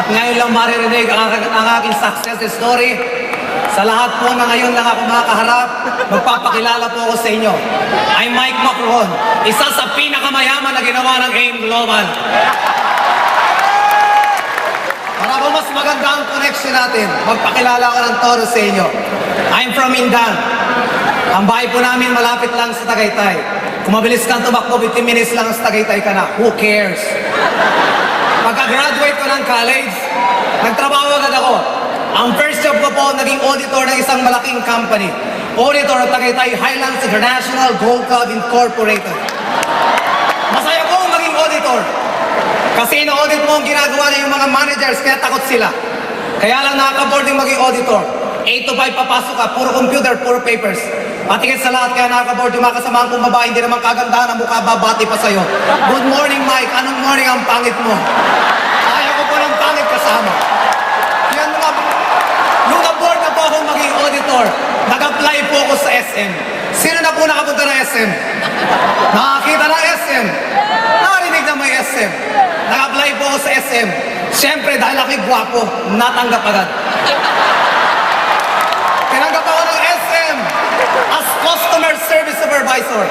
ngayon lang maririnig ang aking success story. Sa lahat po na ngayon lang ako makakaharap, magpapakilala po ako sa inyo. I'm Mike Macron, isa sa pinakamayaman na ginawa ng AIM Global. Para po mas maganda ang connection natin, magpakilala ko ng todo sa inyo. I'm from Indan. Ang bahay po namin malapit lang sa Tagaytay. Kung mabilis kang tumakbo, 15 minutes lang sa Tagaytay ka na. Who cares? Pagka-graduate ko ng college, nagtrabaho agad ako. Ang first job ko po, naging auditor ng isang malaking company. Auditor ng Tagaytay Highlands International Gold Club Incorporated. Masaya po maging auditor. Kasi ino-audit mo ang ginagawa ng yung mga managers, kaya takot sila. Kaya lang nakaka-board yung maging auditor. 8 to 5 papasok ka, puro computer, puro papers. Patingin sa lahat, kaya nakaka-board yung mga kasamahan kong babae, hindi naman kagandahan ang mukha, babati pa sa'yo. Good morning, Mike. Anong morning ang pangit mo? Ayaw ko po ng pangit kasama. Yan mga... Nung na-board na po akong maging auditor, nag-apply po ako sa SM. Sino na po nakapunta ng SM? Nakakita ng SM? Narinig na may SM? Nag-apply po ako sa SM. Siyempre, dahil ako'y gwapo, natanggap agad. Tinanggap ako ng SM as Customer Service Supervisor.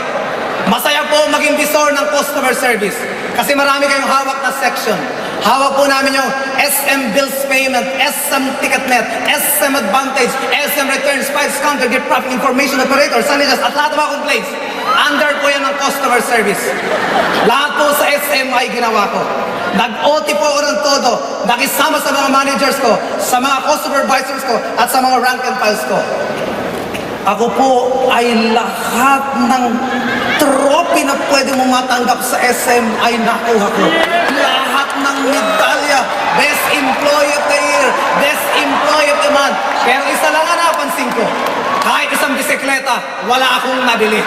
Masaya po maging visor ng customer service. Kasi marami kayong hawak na section. Hawak po namin yung SM Bills Payment, SM TicketNet, SM Advantage, SM Returns, Files Counter, Gift Profit Information Operator, Sanitas, at lahat ng mga complaints. Under po yan ng customer service. Lahat po sa SM ay ginawa ko. Nag-OT po ako ng todo. Nakisama sa mga managers ko, sa mga customer advisors ko, at sa mga rank and files ko. Ako po ay lahat ng trophy na pwede mo matanggap sa SM ay nakuha ko. Lahat ng medalya, Best Employee of the Year, Best Employee of the Month. Pero isa lang ang napansin ko, kahit isang bisikleta, wala akong nabili.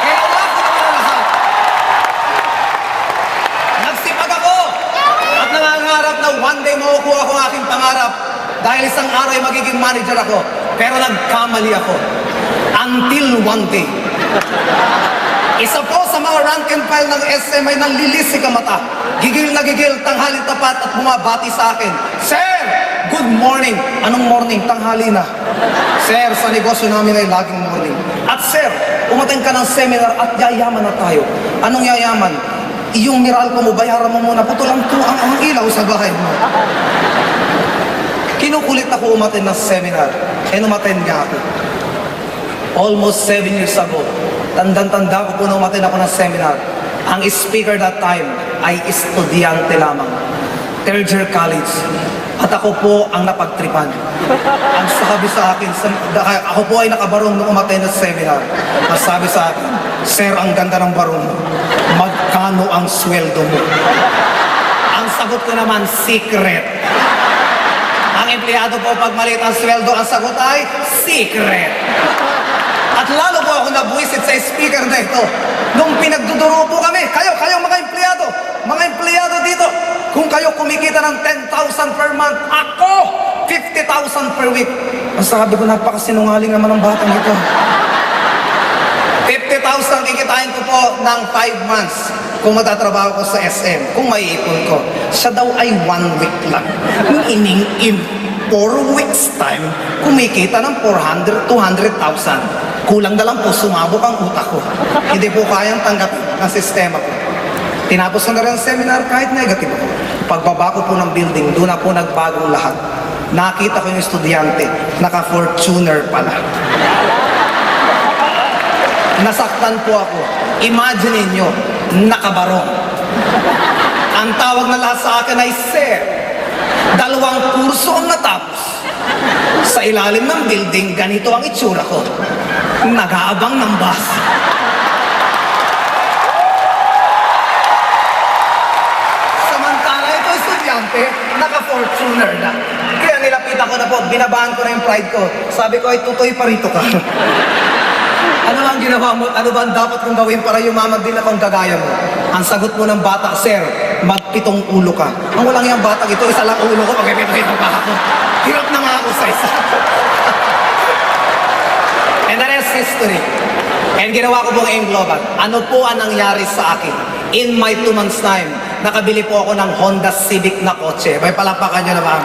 Kaya wala ko naman lahat. Nagsipag ako at nangangarap na one day makukuha ko ang aking pangarap. Dahil isang araw ay magiging manager ako. Pero nagkamali ako. Until one day. Isa po sa mga rank and file ng SM ay nanlilisik ang mata. Gigil na gigil, tanghaling tapat at bumabati sa akin. Sir! Good morning! Anong morning? Tanghali na. Sir, sa negosyo namin ay laging morning. At sir, umating ka ng seminar at yayaman na tayo. Anong yayaman? Iyong Meralco mo, bayaran mo muna. Putulang tuang ang ilaw sa bahay mo. Kinukulit ako umattend ng seminar. Umattend nga ako. Almost 7 years ago. Tandang-tanda ko po na umattend ako ng seminar. Ang speaker that time ay estudyante lamang. Third year college. At ako po ang napagtripan. Ang sabi sa akin, ako po ay nakabarong nung umattend ng seminar. Ang sabi sa akin, Sir, ang ganda ng barong mo. Magkano ang sweldo mo? Ang sagot ko naman, secret. Ang empleyado po pag maliit ang sweldo, ang sagot ay secret. At lalo po ako nabuisit sa speaker na ito. Nung pinagduduro po kami, kayo mga empleyado dito, kung kayo kumikita ng 10,000 per month, ako 50,000 per week. Ang sabi ko, napakasinungaling naman ng batang ito. 50,000 kikitain ko po ng 5 months kung magtatrabaho ko sa SM, kung maiipon ko. Siya daw ay 1 week lang. Nung ining-in 4 weeks time, kumikita ng 400, 200,000. Kulang na lang po, sumabog ang utak ko. Hindi po kayang tanggapin ang sistema ko. Tinapos ko na rin ang seminar kahit negative ako. Pagbaba ko po ng building, doon na po nagbagong lahat. Nakita ko yung estudyante, naka-Fortuner pala. Nasaktan po ako. Imagine niyo, nakabarong. Ang tawag na lahat sa akin ay Sir. 2 kurso ang natapos. Sa ilalim ng building, ganito ang itsura ko. Nag-aabang ng bus. Samantala ito estudyante, naka-Fortuner na. Kaya nilapitan ko na po, binabahan ko na yung pride ko. Sabi ko, ay tutoy pa rito ka. Ano ang ginawa mo? Ano ba ang dapat kong gawin para yumaman din akong kagaya mo? Ang sagot mo ng bata, Sir, magpitong ulo ka. Ang walang yung bata ito, isa lang ulo ko, magpipitong pa ako. Hirap na nga ako sa isa. And the rest history. And ginawa ko pong AIM Global. Ano po ang nangyari sa akin? In my 2 months time, nakabili po ako ng Honda Civic na kotse. May palapakan nyo naman.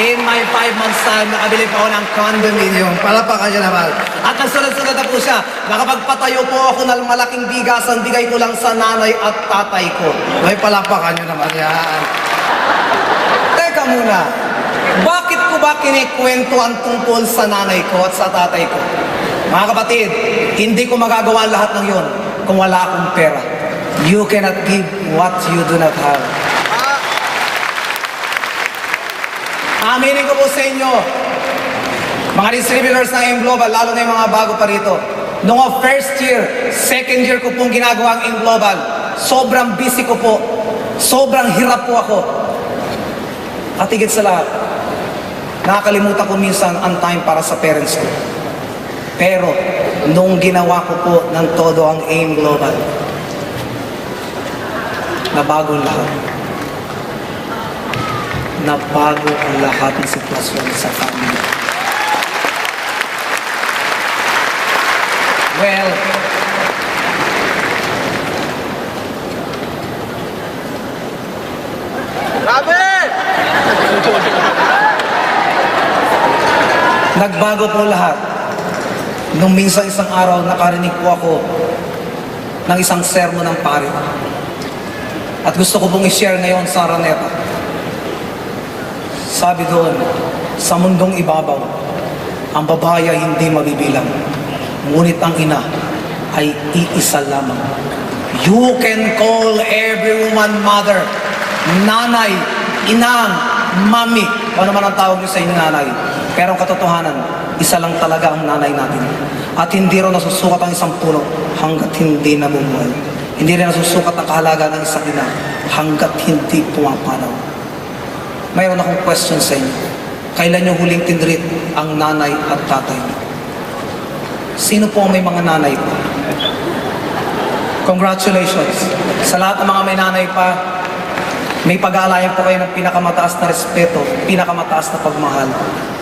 In my 5 months time, nakabili po ako ng condominium. Palapakan nyo naman. At nagsunod-sunod na po siya. Nakapagpatayo po ako ng malaking bigasan, bigay ko lang sa nanay at tatay ko. May palapakan nyo naman yan. Teka muna, bakit ko ba kinikwento ang tungkol sa nanay ko at sa tatay ko? Mga kapatid, hindi ko magagawa ang lahat ng yon kung wala akong pera. You cannot give what you do not have. Aminin ko po sa inyo, mga distributors ng AIM Global, lalo na yung mga bago pa rito, noong first year, second year ko pong ginagawa ang AIM Global, sobrang busy ko po, sobrang hirap po ako. At higit sa lahat, nakakalimutan ko minsan ang time para sa parents ko. Pero, nung ginawa ko po ng todo ang AIM Global, nabago ang lahat. Nabago ang lahat ng sitwasyon sa family. Well, nagbago po lahat. Nung minsan isang araw, nakarinig po ako ng isang sermon ng pare. At gusto ko pong i-share ngayon sa Araneta. Sabi doon, sa mundong ibabaw, ang babae ay hindi mabibilang. Ngunit ang ina ay iisa lamang. You can call every woman mother, nanay, inang, mami. Ano man ang tawag niyo sa inyong nanay. Pero ang katotohanan, isa lang talaga ang nanay natin. At hindi rin nasusukat ang isang puno hanggat hindi namumuhay. Hindi rin nasusukat ang kahalaga ng isang ina hanggat hindi pumapanaw. Mayroon akong question sa inyo. Kailan nyo huling tinreat ang nanay at tatay? Sino po ang may mga nanay pa? Congratulations. Sa lahat ng mga may nanay pa, may pag-aalayan po kayo ng pinakamataas na respeto, pinakamataas na pagmahal,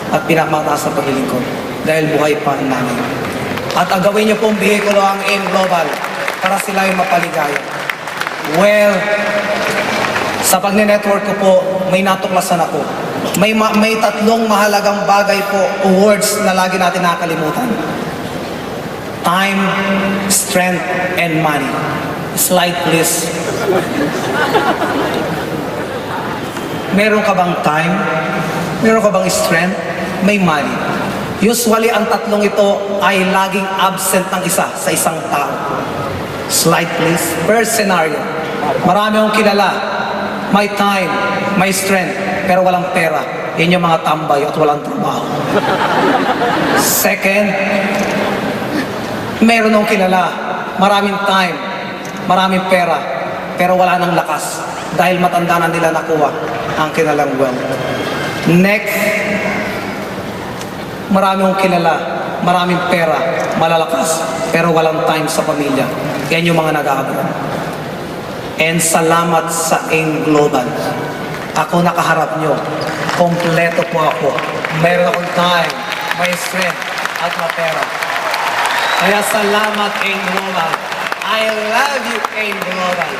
at pinakamataas na paglilingkod. Dahil buhay pa ang nanay. At ang gawin nyo pong bihikulo ang AIM Global para sila yung mapaligaya. Well, sa pagne-network ko po, may natuklasan ako. May tatlong mahalagang bagay po o words na lagi natin nakakalimutan. Time, strength, and money. Slide please. Meron ka bang time? Meron ka bang strength? May money. Usually, ang tatlong ito ay laging absent ng isa sa isang tao. Slide please. First scenario. Marami akong kilala. May time, may strength, pero walang pera. Yan yung mga tambay at walang trabaho. Second, meron akong kilala. Maraming time, maraming pera, pero wala nang lakas. Dahil matanda na nila nakuha ang kanilang wealth. Next, marami akong kilala, maraming pera, malalakas, pero walang time sa pamilya. Yan yung mga nag-aabot. And salamat sa AIM Global. Ako nakaharap nyo. Kompleto po ako. Meron akong time, may strength, at mapera. Kaya salamat AIM Global. I love you AIM Global.